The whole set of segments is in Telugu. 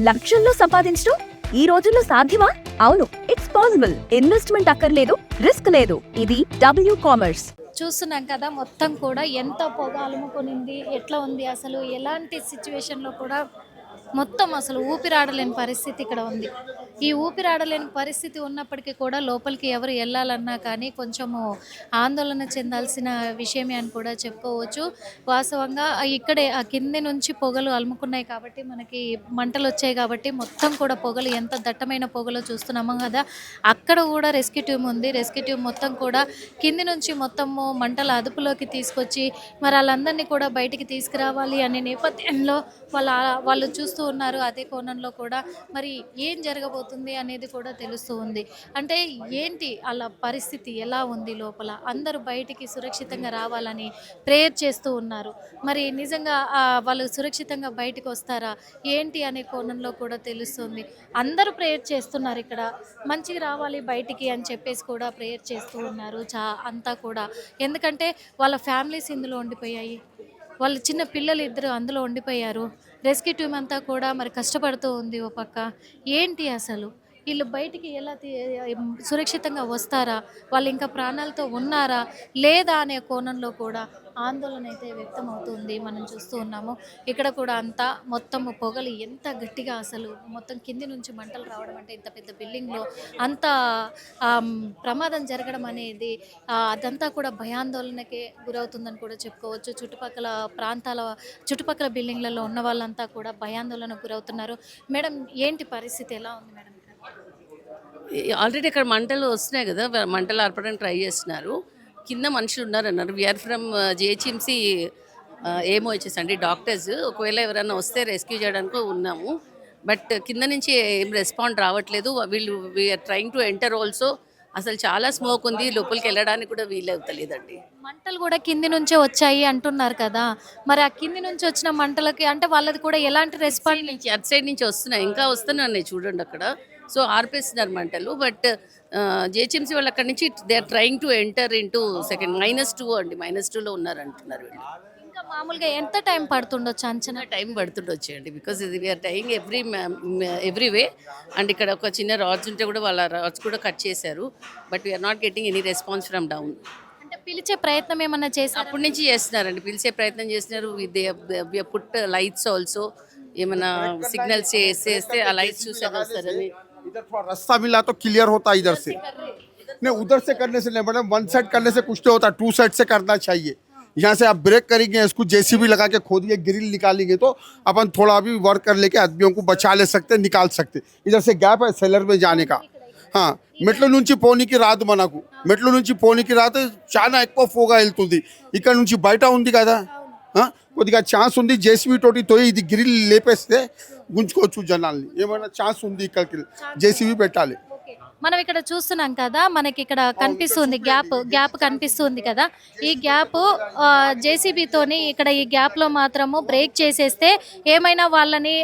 లక్షల్లో సంపాదించడం ఈ రోజుల్లో సాధ్యమా? అవును, ఇట్స్ పాసిబుల్. ఇన్వెస్ట్మెంట్ అక్కర్లేదు, రిస్క్ లేదు. ఇది డబ్ల్యూ కామర్స్. చూస్తున్నాం కదా, మొత్తం కూడా ఎంత పొగ అలుముకొనింది, ఎట్లా ఉంది అసలు, ఎలాంటి సిచ్యువేషన్లో కూడా మొత్తం అసలు ఊపిరాడలేని పరిస్థితి ఇక్కడ ఉంది. ఈ ఊపిరాడలేని పరిస్థితి ఉన్నప్పటికీ కూడా లోపలికి ఎవరు వెళ్ళాలన్నా కానీ కొంచెము ఆందోళన చెందాల్సిన విషయమే అని కూడా చెప్పుకోవచ్చు. వాస్తవంగా ఇక్కడే ఆ కింది నుంచి పొగలు అలుముకున్నాయి కాబట్టి మనకి మంటలు వచ్చాయి కాబట్టి మొత్తం కూడా పొగలు ఎంత దట్టమైన పొగలో చూస్తున్నాము కదా. అక్కడ కూడా రెస్క్యూ టీమ్ ఉంది. రెస్క్యూ టీమ్ మొత్తం కూడా కింది నుంచి మొత్తము మంటల అదుపులోకి తీసుకొచ్చి మరి వాళ్ళందరినీ కూడా బయటికి తీసుకురావాలి అనే నేపథ్యంలో వాళ్ళు చూస్తూ ఉన్నారు. అదే కోణంలో కూడా మరి ఏం జరగబోతుంది అనేది కూడా తెలుస్తూ ఉంది. అంటే ఏంటి అలా పరిస్థితి ఎలా ఉంది, లోపల అందరూ బయటికి సురక్షితంగా రావాలని ప్రేయర్ చేస్తూ ఉన్నారు. మరి నిజంగా వాళ్ళు సురక్షితంగా బయటకు వస్తారా ఏంటి అనే కోణంలో కూడా తెలుస్తుంది. అందరూ ప్రేయర్ చేస్తున్నారు, ఇక్కడ మంచిగా రావాలి బయటికి అని చెప్పేసి కూడా ప్రేయర్ చేస్తూ ఉన్నారు అంతా కూడా. ఎందుకంటే వాళ్ళ ఫ్యామిలీస్ ఇందులో ఉండిపోయాయి, వాళ్ళ చిన్న పిల్లలు ఇద్దరు అందులో ఉండిపోయారు. రెస్క్యూ టీమ్ అంతా కూడా మరి కష్టపడుతూ ఉంది. ఓ పక్క ఏంటి అసలు వీళ్ళు బయటికి ఎలా సురక్షితంగా వస్తారా, వాళ్ళు ఇంకా ప్రాణాలతో ఉన్నారా లేదా అనే కోణంలో కూడా ఆందోళన అయితే వ్యక్తం అవుతుంది. మనం చూస్తూ ఉన్నాము ఇక్కడ కూడా అంతా మొత్తం పొగలు ఎంత గట్టిగా అసలు మొత్తం కింది నుంచి మంటలు రావడం అంటే ఇంత పెద్ద బిల్డింగ్లో అంత ప్రమాదం జరగడం అనేది అదంతా కూడా భయాందోళనకే గురవుతుందని కూడా చెప్పుకోవచ్చు. చుట్టుపక్కల బిల్డింగ్లలో ఉన్న వాళ్ళంతా కూడా భయాందోళనకు గురవుతున్నారు. మేడం ఏంటి పరిస్థితి ఎలా ఉంది మేడం? ఆల్రెడీ ఇక్కడ మంటలు వస్తున్నాయి కదా, మంటలు ఆర్పడానికి ట్రై చేస్తున్నారు. కింద మనుషులు ఉన్నారన్నారు. వీఆర్ ఫ్రమ్ జిహెచ్ఎంసీ ఏమో వచ్చేసండి డాక్టర్స్. ఒకవేళ ఎవరైనా వస్తే రెస్క్యూ చేయడానికి ఉన్నాము. బట్ కింద నుంచి ఏం రెస్పాండ్ రావట్లేదు. We're trying to enter also. అసలు చాలా స్మోక్ ఉంది, లోపలికి వెళ్ళడానికి కూడా వీలవుతలేదండి. మంటలు కూడా కింది నుంచే వచ్చాయి అంటున్నారు కదా, మరి ఆ కింది నుంచి వచ్చిన మంటలకి అంటే వాళ్ళది కూడా ఎలాంటి రెస్పాండ్ నుంచి అటు సైడ్ నుంచి వస్తున్నాయి, ఇంకా వస్తున్నాయి చూడండి అక్కడ. సో ఆర్పేస్తున్నారు మంటలు. బట్ జిహెచ్ఎంసీ వాళ్ళు అక్కడ నుంచి they are trying to enter into second -2 అండి, -2లో ఉన్నారు అంటున్నారు వీళ్ళు. ఇంకా మామూలుగా ఎంత టైం పడుతుండొచ్చు అంచనా? టైం పడుతుండొచ్చు అండి, బికాజ్ ఇది we're trying every way. And ఇక్కడ ఒక చిన్న రాడ్స్ ఉంటే కూడా వాళ్ళ రాడ్స్ కూడా కట్ చేశారు. But we're not getting any response from down. అంటే పిలిచే ప్రయత్నం ఏమన్నా చేశారు? అప్పటి నుంచి చేస్తున్నారండి, పిలిచే ప్రయత్నం చేస్తున్నారు. పుట్ లైట్స్ ఆల్సో, ఏమైనా సిగ్నల్స్ చేస్తే ఆ లైట్స్ చూసి వస్తారని. इधर थोड़ा रास्ता मिला तो क्लियर होता इधर से, नहीं उधर से करने से नहीं मैडम, वन साइड करने से कुछ नहीं होता, 2 साइड से करना चाहिए. यहाँ से आप ब्रेक करेंगे, इसको जेसीबी लगा के खोदिए, ग्रिल निकालेंगे तो अपन थोड़ा भी वर्क कर लेके आदमियों को बचा ले सकते, निकाल सकते. इधर से गैप है सेलर में जाने का. हाँ, మెట్ల నుంచి పోనీకి రాదు మనకు. మెట్ల నుంచి పోనీకి రాదు, చాలా ఎక్కువ పోగా వెళ్తుంది. ఇక్కడ నుంచి బయట ఉంది కదా, కొద్దిగా ఛాన్స్ ఉంది. జేసీబీ తోటి తోయి ఇది గ్రిల్ లేపేస్తే గుంజుకోవచ్చు జనాల్ని. ఏమైనా ఛాన్స్ ఉంది, ఇక్కడికి జేసీబీ పెట్టాలి. మనం ఇక్కడ చూస్తున్నాం కదా, మనకి ఇక్కడ కనిపిస్తుంది గ్యాప్ కనిపిస్తుంది కదా. ఈ గ్యాప్ జేసీబీతోని ఇక్కడ ఈ గ్యాప్లో మాత్రము బ్రేక్ చేసేస్తే ఏమైనా వాళ్ళని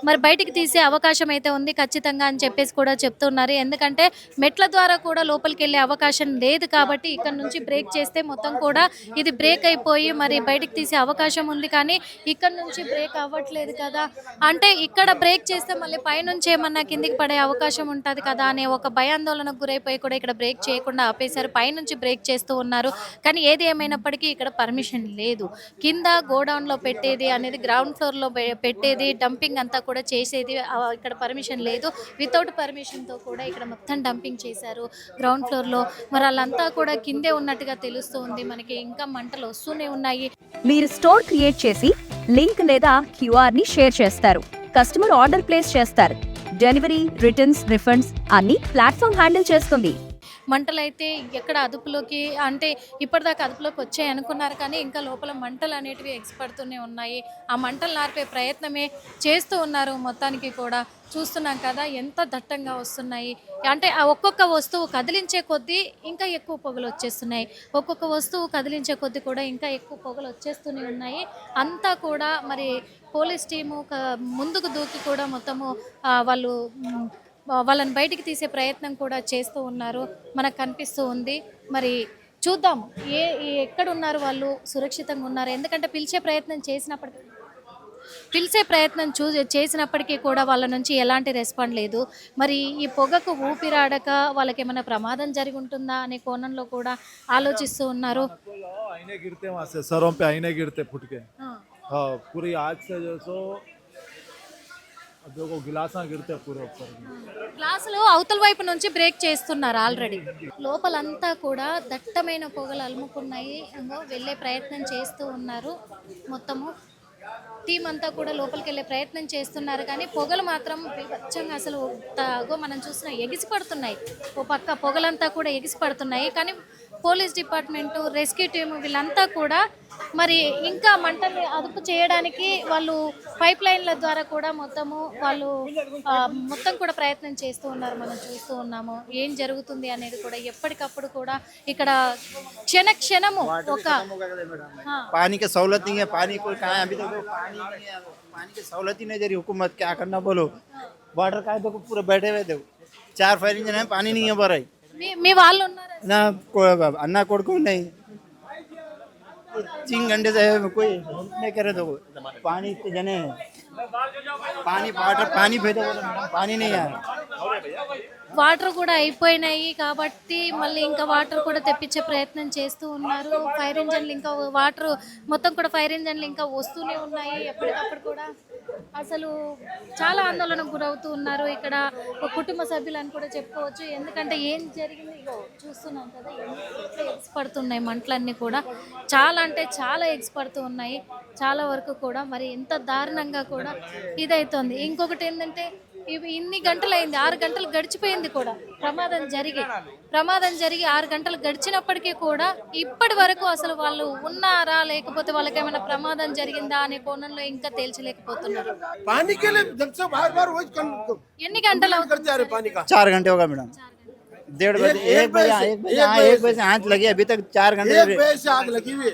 మరి బయటికి తీసే అవకాశం అయితే ఉంది ఖచ్చితంగా అని చెప్పేసి కూడా చెప్తున్నారు. ఎందుకంటే మెట్ల ద్వారా కూడా లోపలికి వెళ్ళే అవకాశం లేదు కాబట్టి ఇక్కడ నుంచి బ్రేక్ చేస్తే మొత్తం కూడా ఇది బ్రేక్ అయిపోయి మరి బయటికి తీసే అవకాశం ఉంది. కానీ ఇక్కడ నుంచి బ్రేక్ అవ్వట్లేదు కదా, అంటే ఇక్కడ బ్రేక్ చేస్తే మళ్ళీ పైనుంచి ఏమన్నా కిందికి పడే అవకాశం ఉంటుంది కదా అనే ఒక భయాందోళనకు గురైపోయి కూడా ఇక్కడ బ్రేక్ చేయకుండా ఆపేశారు. పైనుంచి బ్రేక్ చేస్తూ ఉన్నారు. కానీ ఏది ఏమైనప్పటికీ ఇక్కడ పర్మిషన్ లేదు. కింద గోడౌన్లో పెట్టేది అనేది, గ్రౌండ్ ఫ్లోర్లో పెట్టేది, డంపింగ్ అంతా కూడా చేసేది ఇక్కడ పర్మిషన్ లేదు. వితౌట్ పర్మిషన్తో కూడా ఇక్కడ మొత్తం డంపింగ్ చేశారు గ్రౌండ్ ఫ్లోర్లో. మరి వాళ్ళంతా కూడా కిందే ఉన్నట్టుగా తెలుస్తూ ఉంది మనకి. ఇంకా మంటలు వస్తూనే ఉన్నాయి. మీరు స్టోర్ క్రియేట్ చేసి లింక్ లేదా క్యూఆర్ ని షేర్ చేస్తారు. కస్టమర్ ఆర్డర్ ప్లేస్ చేస్తారు. డెలివరీ, రిటర్న్స్, రిఫండ్స్ అన్ని ప్లాట్ఫామ్ హ్యాండిల్ చేస్తుంది. మంటలు అయితే ఎక్కడ అదుపులోకి, అంటే ఇప్పటిదాకా అదుపులోకి వచ్చాయి అనుకున్నారు కానీ ఇంకా లోపల మంటలు అనేటివి ఎగసిపడుతూనే ఉన్నాయి. ఆ మంటలు ఆర్పే ప్రయత్నమే చేస్తూ ఉన్నారు. మొత్తానికి కూడా చూస్తున్నాం కదా ఎంత దట్టంగా వస్తున్నాయి. అంటే ఆ ఒక్కొక్క వస్తువు కదిలించే కొద్దీ ఇంకా ఎక్కువ పొగలు వచ్చేస్తున్నాయి. ఒక్కొక్క వస్తువు కదిలించే కొద్దీ కూడా ఇంకా ఎక్కువ పొగలు వచ్చేస్తూనే ఉన్నాయి. అంతా కూడా మరి పోలీస్ టీము ముందుకు దూకి కూడా మొత్తము వాళ్ళని బయటికి తీసే ప్రయత్నం కూడా చేస్తూ ఉన్నారు, మనకు కనిపిస్తూ ఉంది. మరి చూద్దాం ఎక్కడ ఉన్నారు వాళ్ళు, సురక్షితంగా ఉన్నారు. ఎందుకంటే పిలిచే ప్రయత్నం చేసినప్పటికీ పిలిచే ప్రయత్నం చేసినప్పటికీ కూడా వాళ్ళ నుంచి ఎలాంటి రెస్పాండ్ లేదు. మరి ఈ పొగకు ఊపిరాడక వాళ్ళకి ఏమైనా ప్రమాదం జరిగి ఉంటుందా అనే కోణంలో కూడా ఆలోచిస్తూ ఉన్నారు. आईने गिरते वहाँ से, सरों पे आईने गिरते फुट के। हाँ, पूरी आग से जो सो अब देखो गिलासा गिरते पूरे ऊपर। గ్లాసులు అవతల వైపు నుంచి బ్రేక్ చేస్తున్నారు ఆల్రెడీ. లోపలంతా కూడా దట్టమైన పొగలు అలుముకున్నాయి. ఇంకో వెళ్ళే ప్రయత్నం చేస్తూ ఉన్నారు. మొత్తము టీం అంతా కూడా లోపలికి వెళ్ళే ప్రయత్నం చేస్తున్నారు, కానీ పొగలు మాత్రం విభత్సంగా అసలు మనం చూసిన ఎగిసి పడుతున్నాయి. ఓ పక్క పొగలంతా కూడా ఎగిసి పడుతున్నాయి, కానీ పోలీస్ డిపార్ట్మెంటు, రెస్క్యూ టీము వీళ్ళంతా కూడా మరి ఇంకా మంటల్ని అదుపు చేయడానికి వాళ్ళు పైప్ లైన్ల ద్వారా కూడా వాళ్ళు మొత్తం కూడా ప్రయత్నం చేస్తూ ఉన్నారు. మనం చూస్తూ ఉన్నాము ఏం జరుగుతుంది అనేది కూడా ఎప్పటికప్పుడు కూడా ఇక్కడ క్షణము ఒక पानी की सहूलत नहीं है, पानी कोई कहाँ है अभी तक, पानी नहीं है, पानी की सहूलत ही नहीं दे रही हुकूमत, क्या करना बोलो। वाटर का देखो पूरे बैठे हुए थे, 4 फायर इंजन है, पानी नहीं है भरा మీ వాళ్ళు उన్నారు ना, अन्ना कोड को नहीं 3 घंटे से कोई नहीं करे तो पानी इतने जने हैं, पानी वाटर पानी भेजो, पानी नहीं है। వాటర్ కూడా అయిపోయినాయి కాబట్టి మళ్ళీ ఇంకా వాటర్ కూడా తెప్పించే ప్రయత్నం చేస్తూ ఉన్నారు. ఫైర్ ఇంజన్లు ఇంకా వాటర్ మొత్తం కూడా ఫైర్ ఇంజన్లు ఇంకా వస్తూనే ఉన్నాయి. ఎప్పటికప్పుడు కూడా అసలు చాలా ఆందోళనకు గురవుతూ ఉన్నారు ఇక్కడ కుటుంబ సభ్యులని కూడా చెప్పుకోవచ్చు. ఎందుకంటే ఏం జరిగింది చూస్తున్నాం కదా, ఎట్లా ఎగ్స్ పడుతున్నాయి మంటలన్నీ కూడా, చాలా అంటే చాలా ఎగ్స్ పడుతూ ఉన్నాయి. చాలా వరకు కూడా మరి ఎంత దారుణంగా కూడా ఇదవుతుంది. ఇంకొకటి ఏంటంటే ఇవి ఇన్ని గంటలు అయింది, 6 గంటలు గడిచిపోయింది కూడా ప్రమాదం జరిగి 6 గంటలు గడిచినప్పటికీ కూడా ఇప్పటి వరకు అసలు వాళ్ళు ఉన్నారా లేకపోతే వాళ్ళకి ఏమైనా ప్రమాదం జరిగిందా అనే కోణంలో ఇంకా తేల్చలేకపోతున్నారు. ఎన్ని గంటలు అవుతుంది? 4 घंटे होगा मैडम, 1:30 बजे, 1 बजे से आँच लगी, अभी तक 4 घंटे से आग लगी हुई।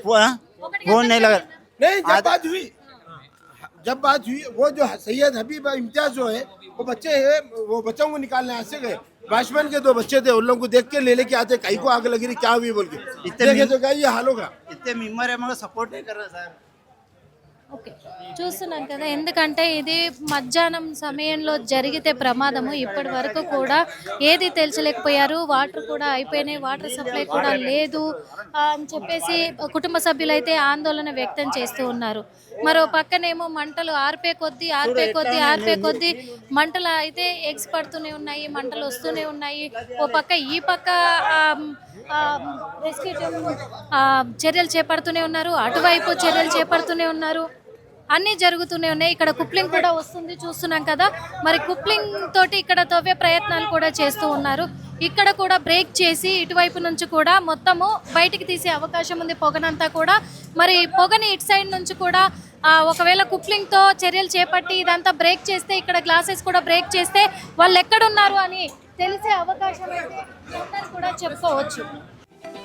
फोन नहीं लगा, नहीं जब बात हुई वो जो सैयद हबीब इम्तियाज जो है वो बच्चे है, वो बच्चों को निकालने यहाँ से गए, वॉचमैन के 2 बच्चे थे, उन लोगों को देख के लेके आते, कहीं को आग लगी रही क्या हुई बोल के देखे तो क्या ये हाल होगा। इतने मेंबर है मगर सपोर्ट नहीं कर रहा सर। ఓకే, చూస్తున్నాం కదా, ఎందుకంటే ఇది మధ్యాహ్నం సమయంలో జరిగితే ప్రమాదము ఇప్పటి వరకు కూడా ఏది తేల్చలేకపోయారు. వాటర్ కూడా అయిపోయినాయి, వాటర్ సప్లై కూడా లేదు అని చెప్పేసి కుటుంబ సభ్యులైతే ఆందోళన వ్యక్తం చేస్తూ ఉన్నారు. మరో పక్కనేమో మంటలు ఆర్పే కొద్దీ మంటలు అయితే ఎగ్స్ పడుతూనే ఉన్నాయి, మంటలు వస్తూనే ఉన్నాయి. ఓ పక్క ఈ పక్క రెస్క్యూ టీమ్ చర్యలు చేపడుతూనే ఉన్నారు, అటువైపు చర్యలు చేపడుతూనే ఉన్నారు. అన్నీ జరుగుతూనే ఉన్నాయి. ఇక్కడ కుప్లింగ్ కూడా వస్తుంది చూస్తున్నాం కదా, మరి కుప్లింగ్ తోటి ఇక్కడ తవ్వే ప్రయత్నాలు కూడా చేస్తూ ఉన్నారు. ఇక్కడ కూడా బ్రేక్ చేసి ఇటువైపు నుంచి కూడా మొత్తము బయటికి తీసే అవకాశం ఉంది పొగనంతా కూడా. మరి పొగని ఇటు సైడ్ నుంచి కూడా ఒకవేళ కుప్లింగ్తో చర్యలు చేపట్టి ఇదంతా బ్రేక్ చేస్తే, ఇక్కడ గ్లాసెస్ కూడా బ్రేక్ చేస్తే వాళ్ళు ఎక్కడున్నారు అని తెలిసే అవకాశం అయితే కూడా చెప్పుకోవచ్చు.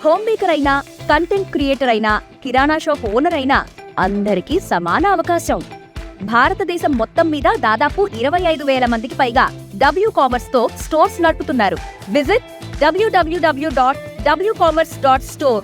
హోమ్ మేకర్ అయినా, కంటెంట్ క్రియేటర్ అయినా, కిరాణా షాప్ ఓనర్ అయినా అందరికీ సమాన అవకాశం. భారతదేశం మొత్తం మీద దాదాపు 25,000 మందికి పైగా WCommerce తో స్టోర్స్ నడుపుతున్నారు. Visit www.wcommerce.store